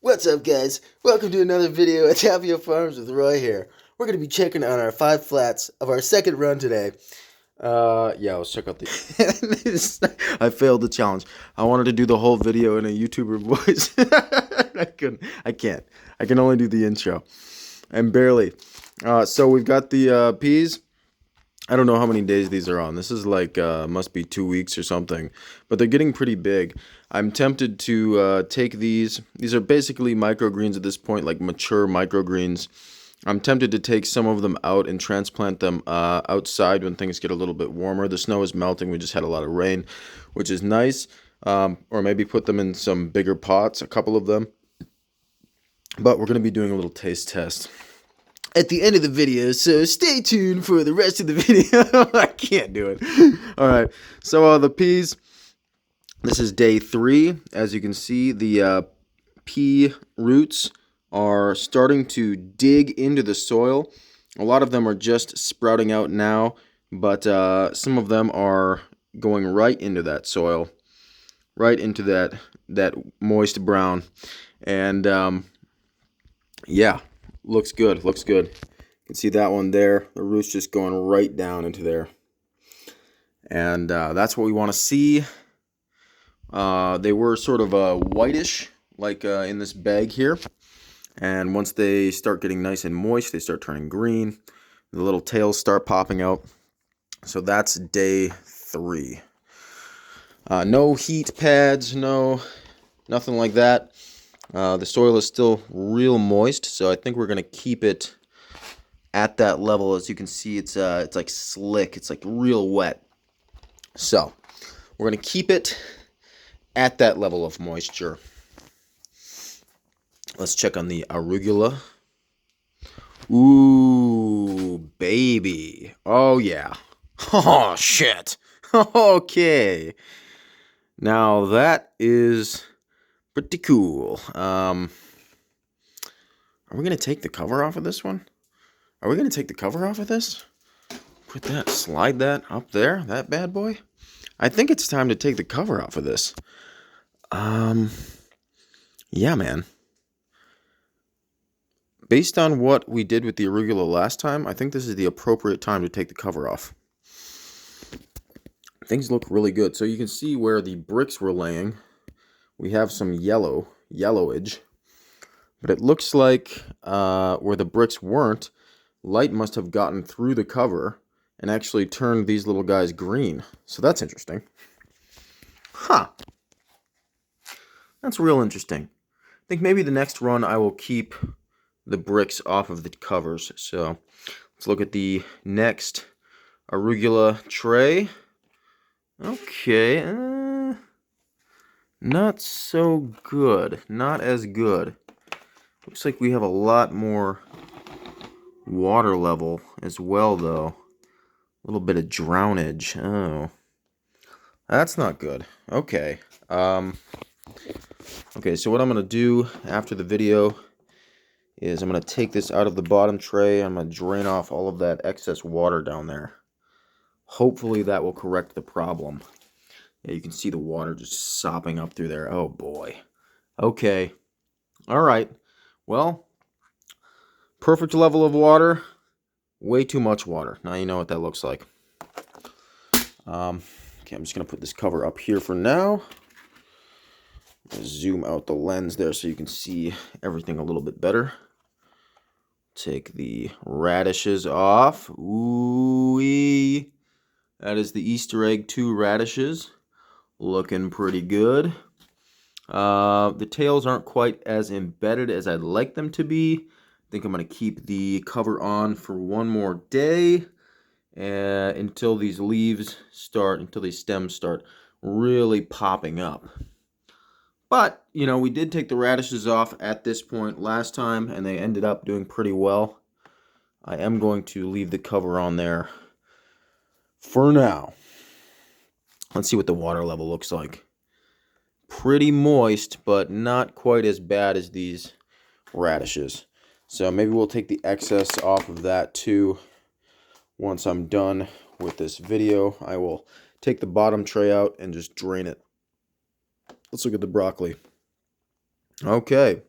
What's up, guys? Welcome to another video at Tapio Farms with Roy here. We're going to be checking on our 5 flats of our second run today. Yeah, let's check out the... I failed the challenge. I wanted to do the whole video in a YouTuber voice. I can't. I can only do the intro. And barely. So we've got the peas. I don't know how many days these are on. This is like, must be 2 weeks or something. But they're getting pretty big. I'm tempted to take these. These are basically microgreens at this point, like mature microgreens. I'm tempted to take some of them out and transplant them outside when things get a little bit warmer. The snow is melting. We just had a lot of rain, which is nice. Or maybe put them in some bigger pots, a couple of them. But we're going to be doing a little taste test at the end of the video, so stay tuned for the rest of the video. I can't do it. All right, so the peas, this is day 3. As you can see, the pea roots are starting to dig into the soil. A lot of them are just sprouting out now, but some of them are going right into that soil, right into that moist brown. And yeah, looks good, looks good. You can see that one there. The root's just going right down into there. And that's what we want to see. They were sort of whitish, like in this bag here. And once they start getting nice and moist, they start turning green. The little tails start popping out. So that's day 3. No heat pads, nothing like that. The soil is still real moist, so I think we're going to keep it at that level. As you can see, it's like slick. It's like real wet. So we're going to keep it at that level of moisture. Let's check on the arugula. Ooh, baby. Oh, yeah. Oh, shit. Okay. Now that is pretty cool. Are we going to take the cover off of this one? Are we going to take the cover off of this? Put that, slide that up there, that bad boy? I think it's time to take the cover off of this. Yeah, man. Based on what we did with the arugula last time, I think this is the appropriate time to take the cover off. Things look really good. So you can see where the bricks were laying. We have some yellowage, but it looks like where the bricks weren't, light must have gotten through the cover and actually turned these little guys green. So that's interesting. Huh. That's real interesting. I think maybe the next run I will keep the bricks off of the covers. So let's look at the next arugula tray. Okay. Not so good. Not as good. Looks like we have a lot more water level as well, though. A little bit of drownage. Oh. That's not good. Okay. Okay, so what I'm going to do after the video is I'm going to take this out of the bottom tray. I'm going to drain off all of that excess water down there. Hopefully that will correct the problem. Yeah, you can see the water just sopping up through there. Oh, boy. Okay. All right. Well, perfect level of water. Way too much water. Now you know what that looks like. Okay, I'm just going to put this cover up here for now. Zoom out the lens there so you can see everything a little bit better. Take the radishes off. Ooh-wee. That is the Easter egg 2 radishes. Looking pretty good. The tails aren't quite as embedded as I'd like them to be. I think I'm going to keep the cover on for one more day until these until these stems start really popping up. But, you know, we did take the radishes off at this point last time, and they ended up doing pretty well. I am going to leave the cover on there for now. Let's see what the water level looks like. Pretty moist, but not quite as bad as these radishes. So maybe we'll take the excess off of that too. Once I'm done with this video, I will take the bottom tray out and just drain it. Let's look at the broccoli. Okay.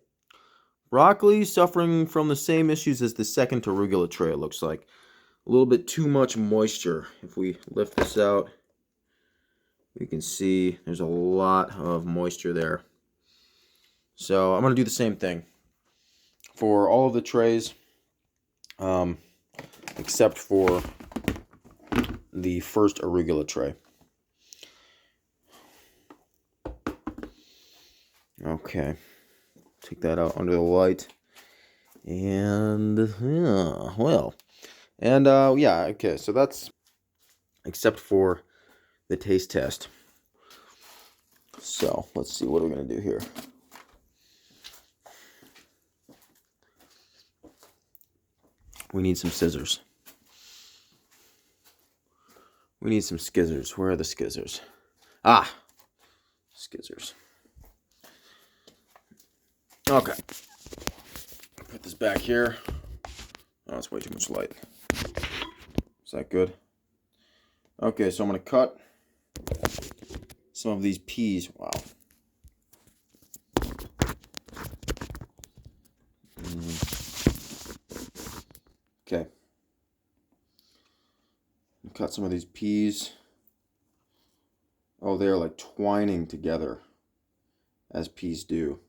Broccoli suffering from the same issues as the second arugula tray, it looks like. A little bit too much moisture. If we lift this out, you can see there's a lot of moisture there. So I'm going to do the same thing for all of the trays, except for the first arugula tray. Okay, take that out under the light, and yeah, well, and yeah, okay, so that's except for the taste test. So let's see, what are we gonna do here? We need some scissors. We need some skizzers. Where are the skizzers? Ah, skizzers. Okay. Put this back here. Oh, it's way too much light. Is that good? Okay, so I'm going to cut some of these peas. Wow. Okay. Cut some of these peas. Oh, they're like twining together, as peas do.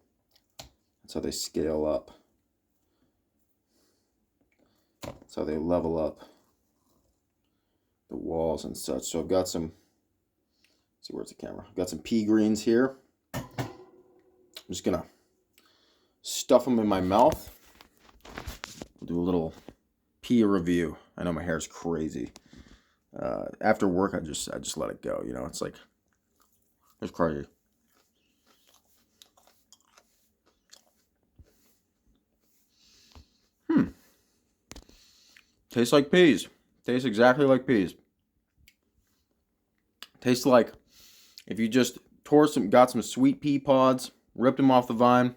That's how they scale up. That's how they level up the walls and such. So I've got some, let's see, where's the camera? I've got some pea greens here. I'm just gonna stuff them in my mouth. We'll do a little pea review. I know my hair's crazy. After work, I just let it go. You know, it's like, it's crazy. Tastes like peas. Tastes exactly like peas. Tastes like if you just got some sweet pea pods, ripped them off the vine,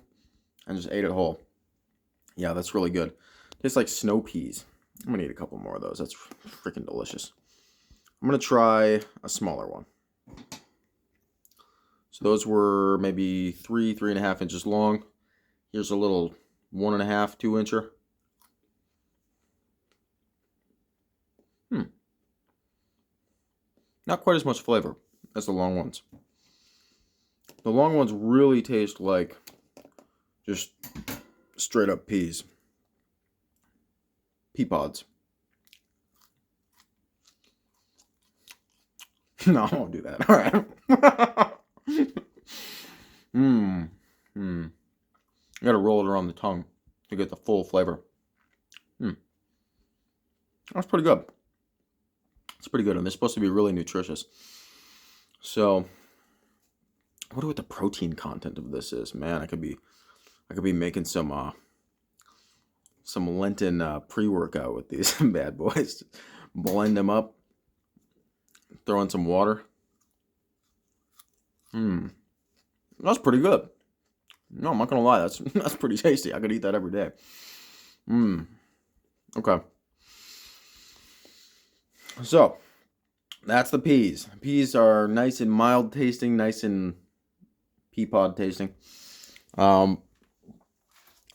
and just ate it whole. Yeah, that's really good. Tastes like snow peas. I'm gonna eat a couple more of those. That's freaking delicious. I'm gonna try a smaller one. So those were maybe 3.5 inches long. Here's a little 1.5, 2-incher. Not quite as much flavor as the long ones. The long ones really taste like just straight up peas. Pea pods. No, I won't do that. All right. You gotta roll it around the tongue to get the full flavor. That's pretty good. It's pretty good, and they're supposed to be really nutritious. So, I wonder what the protein content of this is. Man, I could be making some Lenten pre-workout with these bad boys. Blend them up. Throw in some water. That's pretty good. No, I'm not gonna lie. That's pretty tasty. I could eat that every day. Okay. So, that's the peas. Peas are nice and mild tasting, nice and pea pod tasting. The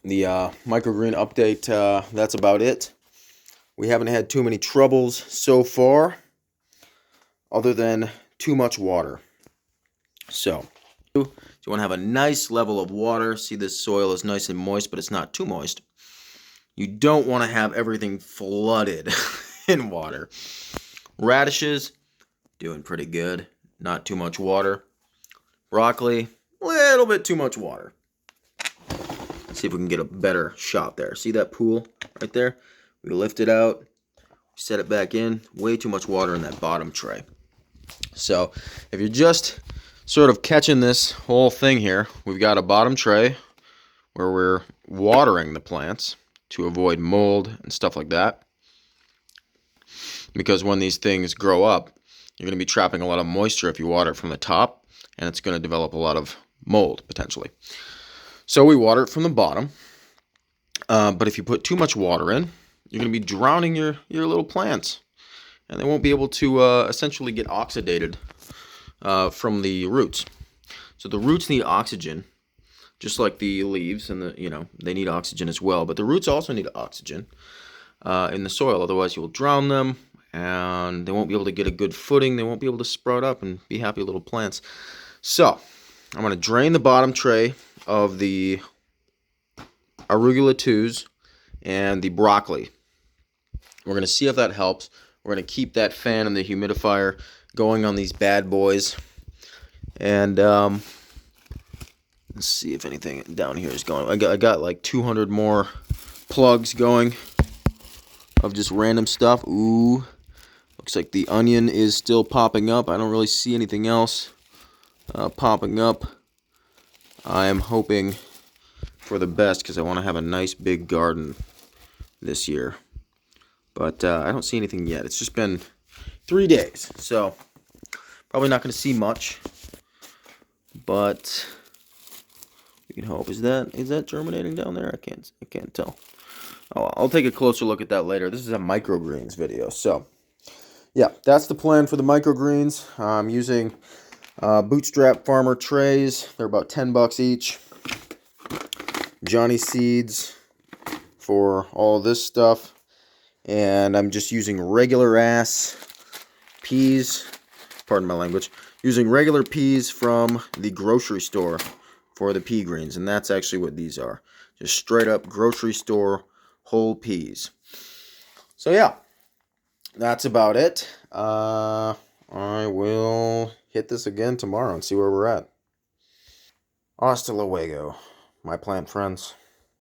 microgreen update, that's about it. We haven't had too many troubles so far, other than too much water. So, you want to have a nice level of water. See, this soil is nice and moist, but it's not too moist. You don't want to have everything flooded in water. Radishes, doing pretty good. Not too much water. Broccoli, a little bit too much water. Let's see if we can get a better shot there. See that pool right there? We lift it out, set it back in. Way too much water in that bottom tray. So if you're just sort of catching this whole thing here, we've got a bottom tray where we're watering the plants to avoid mold and stuff like that. Because when these things grow up, you're going to be trapping a lot of moisture if you water it from the top, and it's going to develop a lot of mold, potentially. So we water it from the bottom, but if you put too much water in, you're going to be drowning your little plants, and they won't be able to essentially get oxidated from the roots. So the roots need oxygen just like the leaves and they need oxygen as well. But the roots also need oxygen in the soil, otherwise you'll drown them and they won't be able to get a good footing. They won't be able to sprout up and be happy little plants. So I'm going to drain the bottom tray of the arugula 2s and the broccoli. We're going to see if that helps. We're going to keep that fan and the humidifier going on these bad boys. And let's see if anything down here is going. I got like 200 more plugs going of just random stuff. Ooh, looks like the onion is still popping up. I don't really see anything else popping up. I am hoping for the best because I want to have a nice big garden this year. But I don't see anything yet. It's just been 3 days, so probably not going to see much. But we can hope. Is that germinating down there? I can't tell. Oh, I'll take a closer look at that later. This is a microgreens video, so yeah, that's the plan for the microgreens. I'm using Bootstrap Farmer trays. They're about $10 each. Johnny seeds for all this stuff. And I'm just using regular ass peas, pardon my language, using regular peas from the grocery store for the pea greens. And that's actually what these are. Just straight up grocery store whole peas. So yeah, that's about it. I will hit this again tomorrow and see where we're at. Hasta luego, my plant friends.